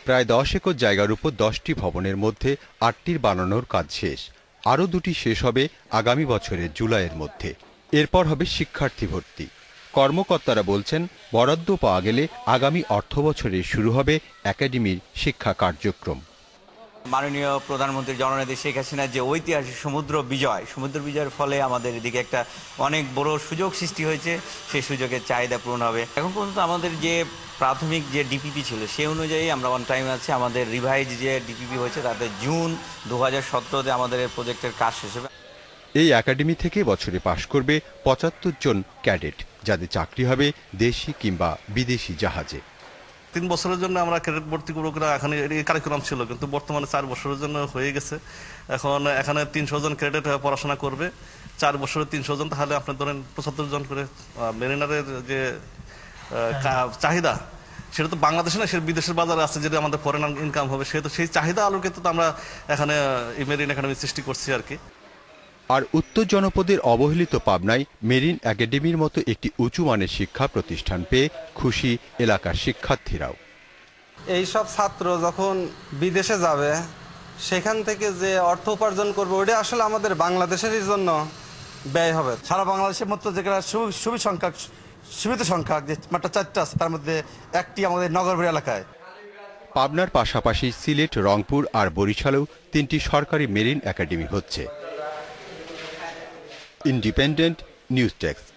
প্রায় 10 একর জায়গার উপর 10টি ভবনের মধ্যে 8টির বানানোর কাজ শেষ। আরও 2টি শেষ হবে আগামী বছরের জুলাইয়ের মধ্যে। এরপর হবে শিক্ষার্থী ভর্তি। কর্মকর্তারা বলছেন, বরাদ্দ পাওয়া গেলে আগামী অর্থবছরে শুরু হবে একাডেমির শিক্ষা কার্যক্রম। মাননীয় প্রধানমন্ত্রী জননেত্রী শেখ হাসিনার যে ঐতিহাসিক সমুদ্র বিজয়ের ফলে আমাদের এদিকে একটা অনেক বড় সুযোগ সৃষ্টি হয়েছে। সেই সুযোগের চাহিদা পূরণ হবে। এখন পর্যন্ত আমাদের যে প্রাথমিক যে ডিপিপি ছিল সেই অনুযায়ী আমরা অন টাইম আছে। আমাদের রিভাইজ যে ডিপিপি হয়েছে তাতে জুন 2017-তে আমাদের এই প্রজেক্টের কাজ শেষ হবে। এই একাডেমি থেকে বছরে পাশ করবে 75 জন ক্যাডেট, যাদের চাকরি হবে দেশি কিংবা বিদেশি জাহাজে। 3 বছরের জন্য আমরা ক্যাডেট ভর্তি করবো, এখানে কারিকুলাম ছিল, কিন্তু বর্তমানে 4 বছরের জন্য হয়ে গেছে। এখন এখানে 300 জন ক্যাডেট পড়াশোনা করবে। 4 বছরে 300 জন, তাহলে আপনি ধরেন 75 জন করে। মেরিনারের যে চাহিদা সেটা তো বাংলাদেশে না, সেটা বিদেশের বাজারে আছে, যেটা আমাদের ফরেন ইনকাম হবে। সেহেতু সেই চাহিদা আলোকিত তো আমরা এখানে মেরিন একাডেমি সৃষ্টি করছি আর কি। আর উত্তর জনপদের অবহেলিত পাবনায় মেরিন একাডেমির মতো একটি উঁচু মানের শিক্ষা প্রতিষ্ঠান পেয়ে খুশি এলাকার শিক্ষার্থীরাও। এই সব ছাত্র যখন বিদেশে যাবে, সেখান থেকে যে অর্থ উপার্জন করবে, ওটা আসলে আমাদের বাংলাদেশের জন্য ব্যয় হবে। সারা বাংলাদেশের মতো যেখানে সীমিত সংখ্যক যে মাত্র 4টা আছে, তার মধ্যে একটি আমাদের নগরবাড়ি এলাকায়। পাবনার পাশাপাশি সিলেট, রংপুর আর বরিশালেও 3টি সরকারি মেরিন একাডেমি হচ্ছে। Independent news desk.